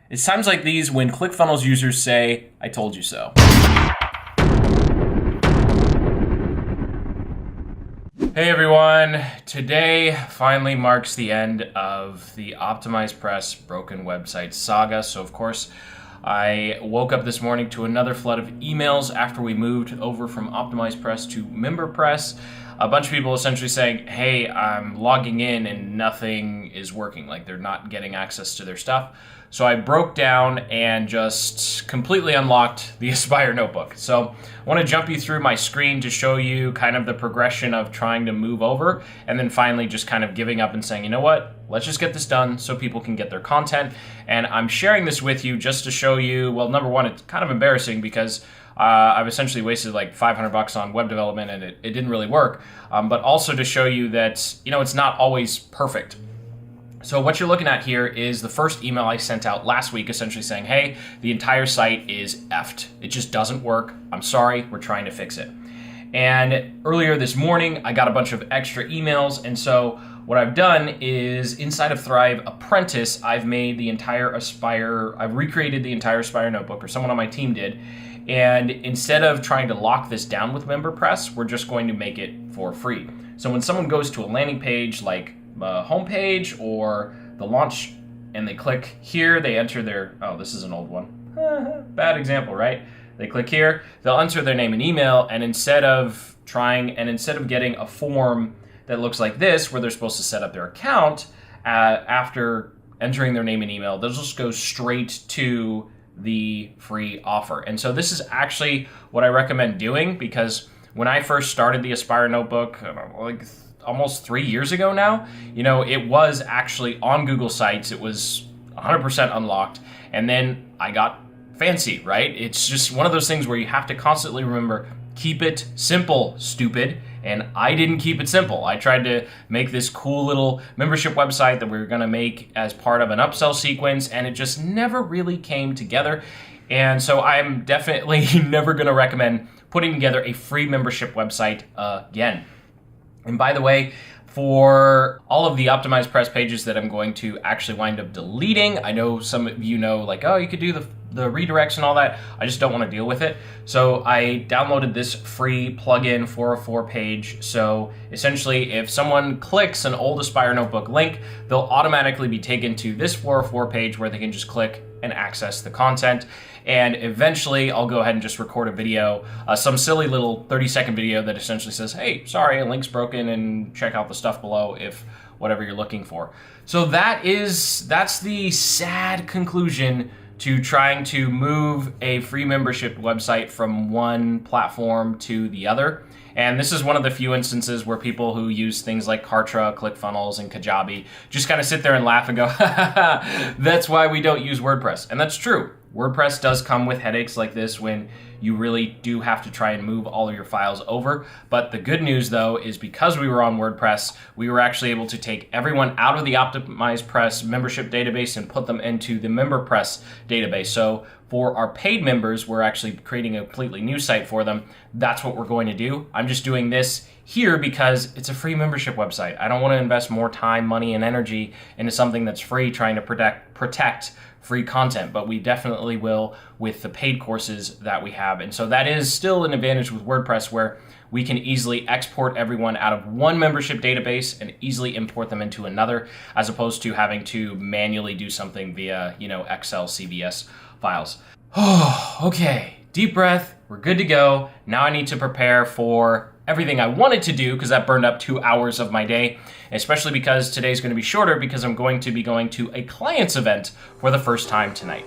It's times like these when ClickFunnels users say, I told you so. Hey everyone, today finally marks the end of the OptimizePress broken website saga. So of course, I woke up this morning to another flood of emails after we moved over from OptimizePress to MemberPress. A bunch of people essentially saying, hey, I'm logging in and nothing is working, like they're not getting access to their stuff. So I broke down and just completely unlocked the Aspire notebook. So I want to jump you through my screen to show you kind of the progression of trying to move over and then finally just kind of giving up and saying, you know what, let's just get this done so people can get their content. And I'm sharing this with you just to show you, well, number one, it's kind of embarrassing because I've essentially wasted like $500 on web development and it didn't really work. But also to show you that, it's not always perfect. So what you're looking at here is the first email I sent out last week, essentially saying, hey, the entire site is effed. It just doesn't work. I'm sorry, we're trying to fix it. And earlier this morning, I got a bunch of extra emails. And so what I've done is inside of Thrive Apprentice, I've recreated the entire Aspire notebook, or someone on my team did. And instead of trying to lock this down with MemberPress, we're just going to make it for free. So when someone goes to a landing page like homepage or the launch and they click here, they enter their, oh, this is an old one. Bad example, right? They click here, they'll enter their name and email, and instead of getting a form that looks like this, where they're supposed to set up their account, after entering their name and email, they'll just go straight to the free offer. And so this is actually what I recommend doing, because when I first started the Aspire notebook, like almost 3 years ago now, it was actually on Google Sites. It was 100% unlocked. And then I got fancy, right? It's just one of those things where you have to constantly remember, keep it simple, stupid. And I didn't keep it simple. I tried to make this cool little membership website that we were gonna make as part of an upsell sequence, and it just never really came together. And so I'm definitely never gonna recommend putting together a free membership website again. And by the way, for all of the OptimizePress pages that I'm going to actually wind up deleting, I know some of you know, like, oh, you could do the redirects and all that. I just don't want to deal with it. So I downloaded this free plugin 404 page. So essentially, if someone clicks an old Aspire notebook link, they'll automatically be taken to this 404 page where they can just click and access the content. And eventually I'll go ahead and just record a video, some silly little 30-second video that essentially says, hey, sorry, a link's broken and check out the stuff below if whatever you're looking for. So that's the sad conclusion to trying to move a free membership website from one platform to the other. And this is one of the few instances where people who use things like Kartra, ClickFunnels, and Kajabi just kind of sit there and laugh and go, that's why we don't use WordPress. And that's true. WordPress does come with headaches like this when you really do have to try and move all of your files over. But the good news, though, is because we were on WordPress, we were actually able to take everyone out of the OptimizePress membership database and put them into the MemberPress database. So for our paid members, we're actually creating a completely new site for them. That's what we're going to do. I'm just doing this here because it's a free membership website. I don't want to invest more time, money, and energy into something that's free trying to protect free content, but we definitely will with the paid courses that we have. And so that is still an advantage with WordPress, where we can easily export everyone out of one membership database and easily import them into another, as opposed to having to manually do something via, Excel CVS files. Oh, okay, deep breath, we're good to go. Now I need to prepare for everything I wanted to do, because that burned up 2 hours of my day, especially because today's going to be shorter because I'm going to be going to a client's event for the first time tonight.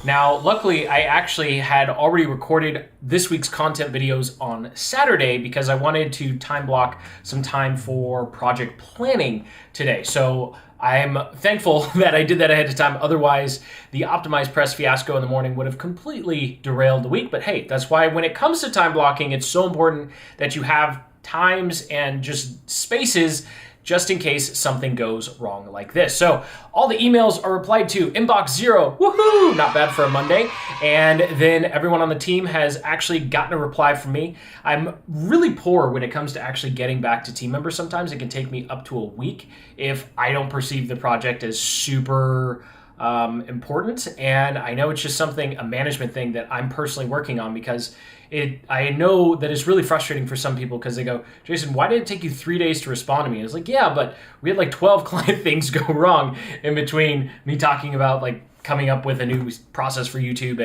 Now, luckily, I actually had already recorded this week's content videos on Saturday because I wanted to time block some time for project planning today. So I'm thankful that I did that ahead of time. Otherwise, the OptimizePress fiasco in the morning would have completely derailed the week. But hey, that's why when it comes to time blocking, it's so important that you have times and just spaces just in case something goes wrong like this. So all the emails are replied to, inbox 0, woohoo, not bad for a Monday. And then everyone on the team has actually gotten a reply from me. I'm really poor when it comes to actually getting back to team members. Sometimes it can take me up to a week if I don't perceive the project as super important. And I know it's just a management thing that I'm personally working on, because I know that it's really frustrating for some people, because they go, Jason, why did it take you 3 days to respond to me? And it's like, yeah, but we had like 12 client things go wrong in between me talking about like coming up with a new process for YouTube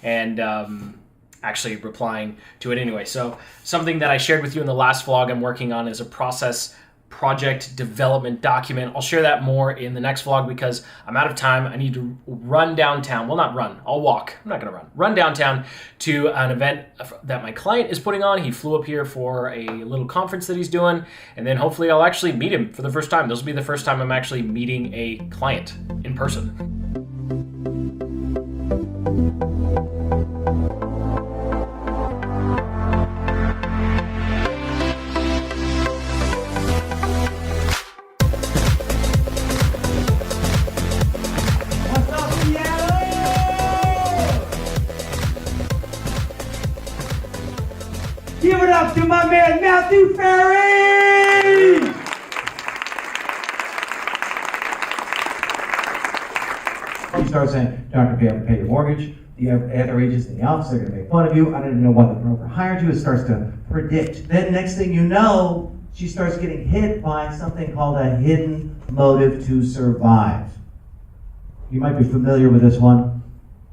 and actually replying to it anyway. So something that I shared with you in the last vlog I'm working on is a project development document. I'll share that more in the next vlog because I'm out of time. I need to run downtown. Well, not run. I'll walk. I'm not going to run. Run downtown to an event that my client is putting on. He flew up here for a little conference that he's doing, and then hopefully I'll actually meet him for the first time. This will be the first time I'm actually meeting a client in person. Give it up to my man, Matthew Ferry! You start saying, you're not going to be able to pay your mortgage. The other agents in the office are going to make fun of you. I don't even know why the broker hired you. It starts to predict. Then next thing you know, she starts getting hit by something called a hidden motive to survive. You might be familiar with this one.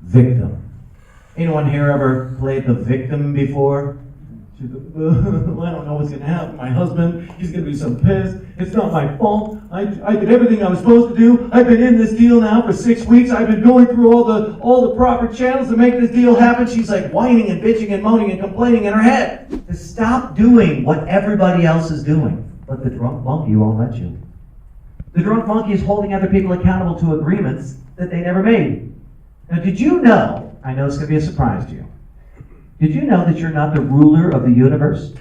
Victim. Anyone here ever played the victim before? I don't know what's going to happen. My husband, he's going to be so pissed. It's not my fault. I did everything I was supposed to do. I've been in this deal now for 6 weeks. I've been going through all the proper channels to make this deal happen. She's like whining and bitching and moaning and complaining in her head. To stop doing what everybody else is doing. But the drunk monkey won't let you. The drunk monkey is holding other people accountable to agreements that they never made. Now, did you know, I know it's going to be a surprise to you, did you know that you're not the ruler of the universe?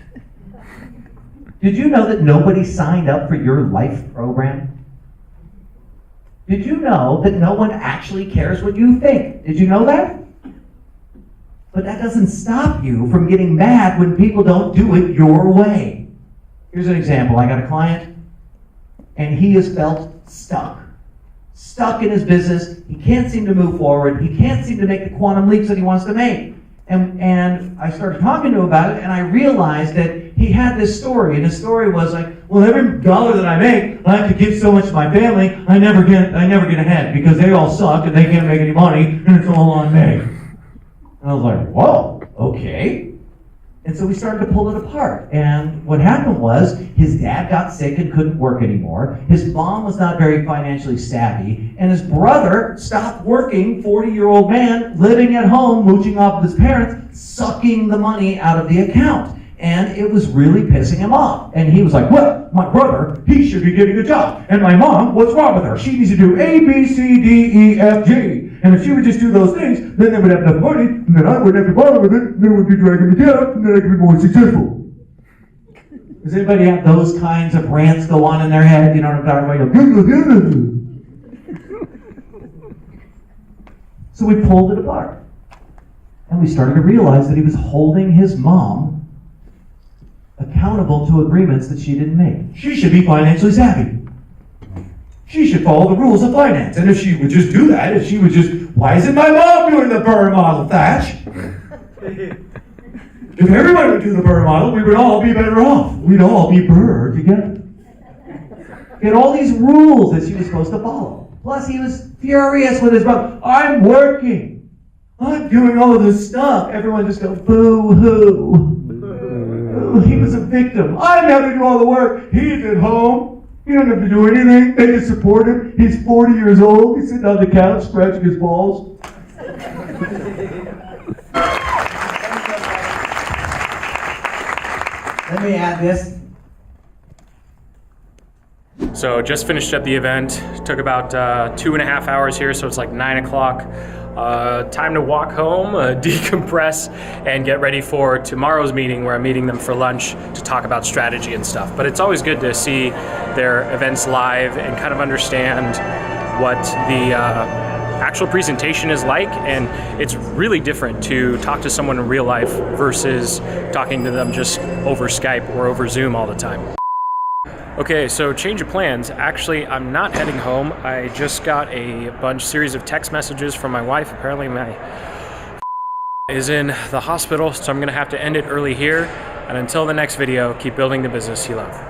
Did you know that nobody signed up for your life program? Did you know that no one actually cares what you think? Did you know that? But that doesn't stop you from getting mad when people don't do it your way. Here's an example. I got a client, and he has felt stuck. Stuck in his business. He can't seem to move forward. He can't seem to make the quantum leaps that he wants to make. And I started talking to him about it, and I realized that he had this story, and his story was like, well, every dollar that I make, I have to give so much to my family, I never get ahead because they all suck and they can't make any money, and it's all on me. And I was like, whoa, okay. And so we started to pull it apart. And what happened was his dad got sick and couldn't work anymore. His mom was not very financially savvy. And his brother stopped working, 40-year-old man, living at home, mooching off of his parents, sucking the money out of the account. And it was really pissing him off. And he was like, well, my brother, he should be getting a job. And my mom, what's wrong with her? She needs to do A, B, C, D, E, F, G. And if she would just do those things, then they would have enough money, and then I wouldn't have to bother with it, and they would be dragging me down, and then I could be more successful. Does anybody have those kinds of rants go on in their head? You know what I'm talking about? So we pulled it apart. And we started to realize that he was holding his mom accountable to agreements that she didn't make. She should be financially savvy. She should follow the rules of finance. And if she would just do that, why isn't my mom doing the Burr model, Thatch? If everybody would do the Burr model, we would all be better off. We'd all be Burr together. He had all these rules that she was supposed to follow. Plus, he was furious with his brother. I'm working. I'm doing all of this stuff. Everyone just goes, boo-hoo. He was a victim. I'm having to do all the work. He's at home. He doesn't have to do anything. They just support him. He's 40 years old. He's sitting on the couch scratching his balls. Let me add this. So just finished up the event. Took about 2.5 hours here, so it's like 9 o'clock. time to walk home, decompress, and get ready for tomorrow's meeting where I'm meeting them for lunch to talk about strategy and stuff. But it's always good to see their events live and kind of understand what the actual presentation is like, and it's really different to talk to someone in real life versus talking to them just over Skype or over Zoom all the time. Okay, so change of plans. Actually, I'm not heading home. I just got a series of text messages from my wife. Apparently my is in the hospital, so I'm gonna have to end it early here. And until the next video, keep building the business you love.